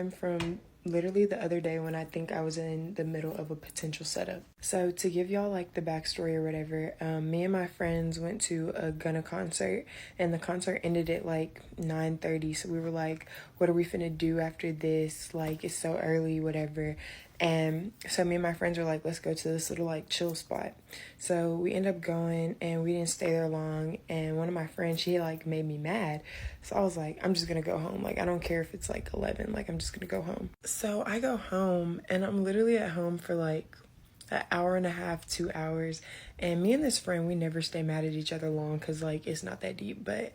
time from literally the other day when I think I was in the middle of a potential setup. So to give y'all like the backstory or whatever, me and my friends went to a Gunna concert, and the concert ended at like 9:30. So we were like, what are we finna do after this? Like, it's so early, whatever. And so me and my friends were like, let's go to this little like chill spot. So we ended up going, and we didn't stay there long. And one of my friends, she like made me mad. So I was like, I'm just gonna go home. Like, I don't care if it's like 11, like I'm just gonna go home. So I go home, and I'm literally at home for like an hour and a half, 2 hours. And me and this friend, we never stay mad at each other long because like it's not that deep. But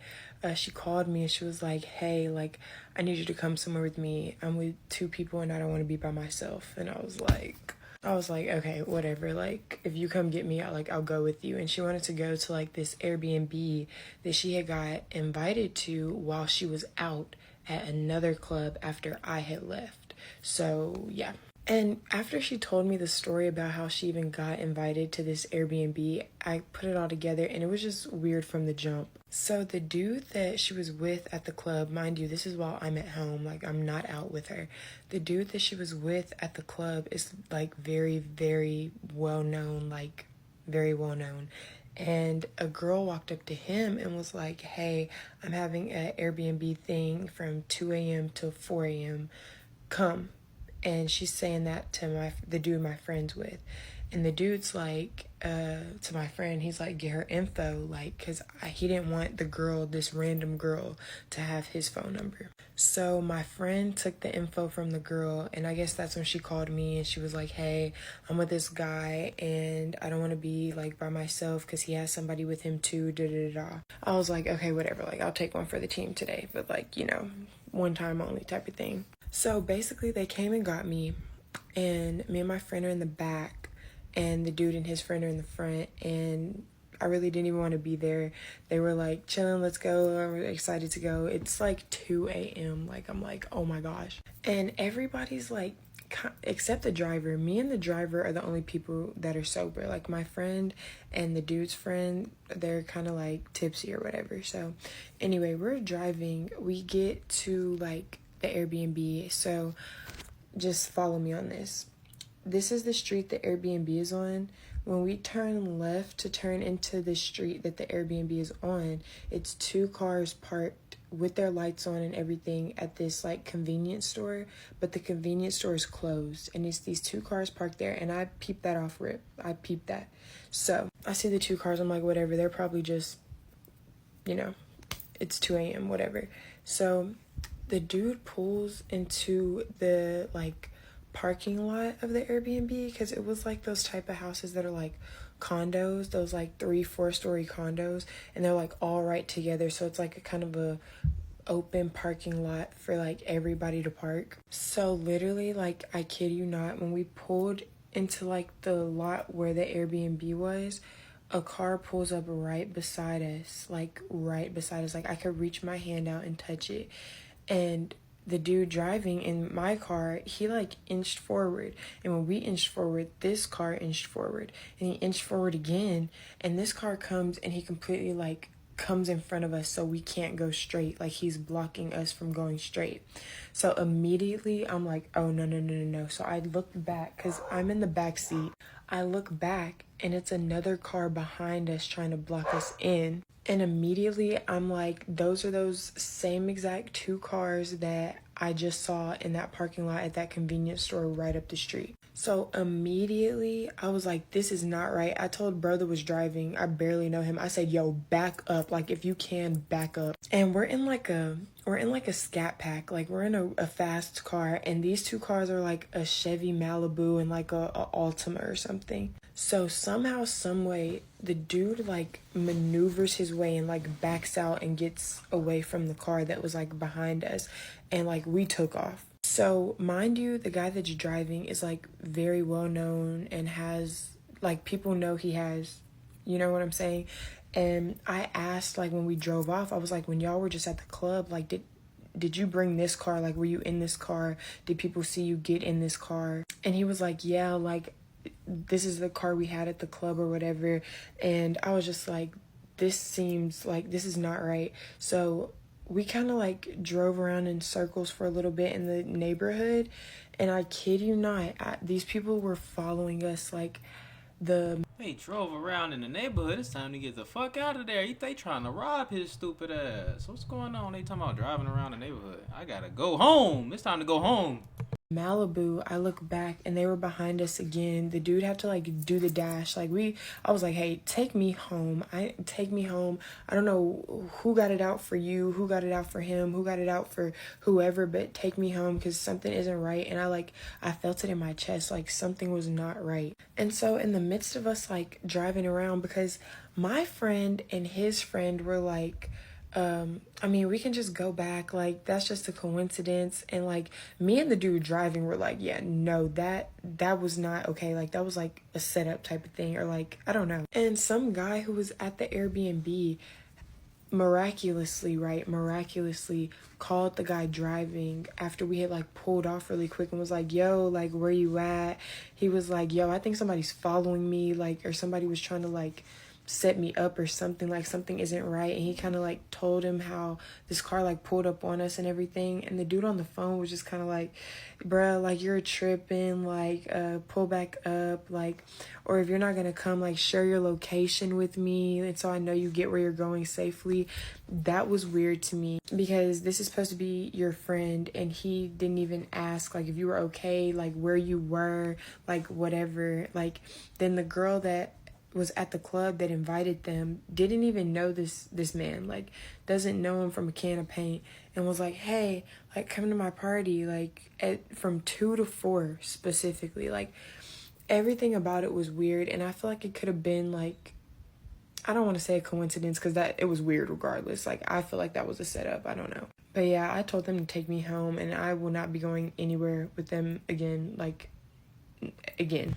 she called me and she was like, hey, like I need you to come somewhere with me. I'm with 2 people and I don't want to be by myself. And I was like, okay, whatever. Like, if you come get me, I'll go with you. And she wanted to go to like this Airbnb that she had got invited to while she was out at another club after I had left. So yeah. And after she told me the story about how she even got invited to this Airbnb, I put it all together, and it was just weird from the jump. So the dude that she was with at the club, mind you, this is while I'm at home, like I'm not out with her. The dude that she was with at the club is like very, very well known, like very well known. And a girl walked up to him and was like, hey, I'm having an Airbnb thing from 2 a.m. to 4 a.m. Come. And she's saying that to the dude my friend's with. And the dude's like, to my friend, he's like, get her info, like, because he didn't want the girl, this random girl, to have his phone number. So my friend took the info from the girl, and I guess that's when she called me, and she was like, hey, I'm with this guy, and I don't want to be, like, by myself because he has somebody with him too, da-da-da-da. I was like, okay, whatever, like, I'll take one for the team today, but, like, you know, one time only type of thing. So basically they came and got me, and me and my friend are in the back, and the dude and his friend are in the front, and I really didn't even want to be there. They were like, chilling, let's go, I'm excited to go. It's like 2 a.m. Like, I'm like, oh my gosh. And everybody's like, except the driver. Me and the driver are the only people that are sober. Like, my friend and the dude's friend, they're kind of like tipsy or whatever. So anyway, we're driving. We get to like the Airbnb. So just follow me on this. This is the street the Airbnb is on. When we turn left to turn into the street that the Airbnb is on, it's 2 cars parked with their lights on and everything at this like convenience store, but the convenience store is closed, and it's these 2 cars parked there, and I peeped that off rip. I peeped that. So I see the 2 cars, I'm like, whatever, they're probably just, you know, it's 2 a.m., whatever. So the dude pulls into the like parking lot of the Airbnb, because it was like those type of houses that are like condos, those like 3-4 story condos, and they're like all right together, so it's like a kind of a open parking lot for like everybody to park. So literally, like, I kid you not, when we pulled into like the lot where the Airbnb was, a car pulls up right beside us, like right beside us. Like, I could reach my hand out and touch it. And the dude driving in my car, he like inched forward, and when we inched forward, this car inched forward, and he inched forward again, and this car comes, and he completely like comes in front of us, so we can't go straight. Like, he's blocking us from going straight. So immediately I'm like, oh no. So I look back, because I'm in the back seat. I look back, and it's another car behind us trying to block us in. And immediately I'm like, those are those same exact 2 cars that I just saw in that parking lot at that convenience store right up the street. So immediately I was like, this is not right. I told bro that was driving, I barely know him, I said, yo, back up. Like, if you can, back up. And we're in like a scat pack. Like, we're in a fast car, and these 2 cars are like a Chevy Malibu and like a Altima or something. So somehow, some way, the dude like maneuvers his way and like backs out and gets away from the car that was like behind us, and like we took off. So mind you, the guy that's driving is like very well known and has like, people know he has, you know what I'm saying? And I asked, like, when we drove off, I was like, when y'all were just at the club, like, did you bring this car? Like, were you in this car? Did people see you get in this car? And he was like, yeah, like, this is the car we had at the club or whatever. And I was just like, this seems like this is not right. So we kind of like drove around in circles for a little bit in the neighborhood, and I kid you not, these people were following us like They drove around in the neighborhood. It's time to get the fuck out of there. They trying to rob his stupid ass. What's going on? They talking about driving around the neighborhood. I gotta go home. It's time to go home. Malibu. I look back and they were behind us again. The dude had to like do the dash. I was like, hey, take me home. Take me home. I don't know who got it out for you, who got it out for him, who got it out for whoever, but take me home because something isn't right. And I felt it in my chest, like something was not right. And so in the midst of us like driving around, because my friend and his friend were like, I mean, we can just go back. Like, that's just a coincidence. And like, me and the dude driving were like, yeah, no, that was not okay. Like, that was like a setup type of thing, or like, I don't know. And some guy who was at the Airbnb miraculously called the guy driving after we had like pulled off really quick and was like, yo, like, where you at? He was like, yo, I think somebody's following me, like, or somebody was trying to like set me up or something, like something isn't right. And he kind of like told him how this car like pulled up on us and everything, and the dude on the phone was just kind of like, bruh, like, you're tripping, like, pull back up, like, or if you're not gonna come, like, share your location with me and so I know you get where you're going safely. That was weird to me because this is supposed to be your friend and he didn't even ask like if you were okay, like where you were, like whatever. Like, then the girl that was at the club that invited them didn't even know this man, like doesn't know him from a can of paint, and was like, hey, like, come to my party, like from 2 to 4 specifically. Like, everything about it was weird, and I feel like it could have been like, I don't want to say a coincidence because that it was weird regardless. Like, I feel like that was a setup. I don't know. But yeah, I told them to take me home and I will not be going anywhere with them again, like again.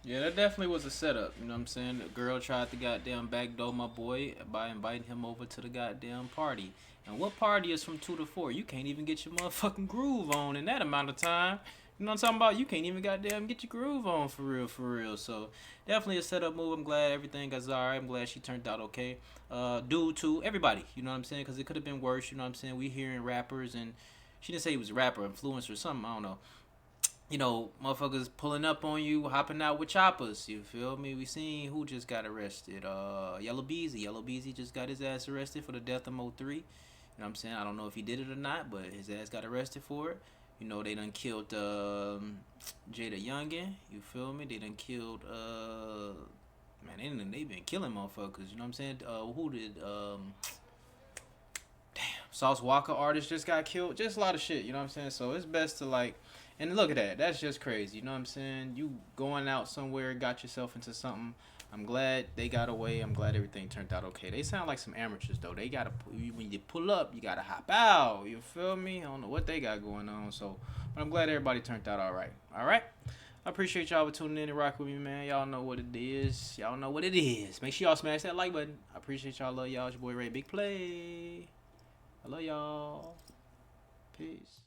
Yeah, that definitely was a setup. You know what I'm saying? The girl tried to goddamn backdoor my boy by inviting him over to the goddamn party. And what party is from 2 to 4? You can't even get your motherfucking groove on in that amount of time. You know what I'm talking about? You can't even goddamn get your groove on for real, for real. So definitely a setup move. I'm glad everything got alright. I'm glad she turned out okay. Due to everybody, you know what I'm saying? Because it could have been worse. You know what I'm saying? We hearing rappers, and she didn't say he was a rapper, influencer, or something. I don't know. You know, motherfuckers pulling up on you, hopping out with choppers. You feel me? We seen who just got arrested. Yellow Beezy. Yellow Beezy just got his ass arrested for the death of Mo3. You know what I'm saying? I don't know if he did it or not, but his ass got arrested for it. You know, they done killed Jada Youngin. You feel me? They done killed man, they been killing motherfuckers. You know what I'm saying? Who did Sauce Walker artist just got killed. Just a lot of shit, you know what I'm saying? So it's best to like, and look at that. That's just crazy, you know what I'm saying? You going out somewhere, got yourself into something. I'm glad they got away. I'm glad everything turned out okay. They sound like some amateurs though. They gotta, when you pull up, you gotta hop out. You feel me? I don't know what they got going on. So, but I'm glad everybody turned out all right. All right. I appreciate y'all for tuning in and rock with me, man. Y'all know what it is. Y'all know what it is. Make sure y'all smash that like button. I appreciate y'all. Love y'all. It's your boy Ray. Big play. I love y'all. Peace.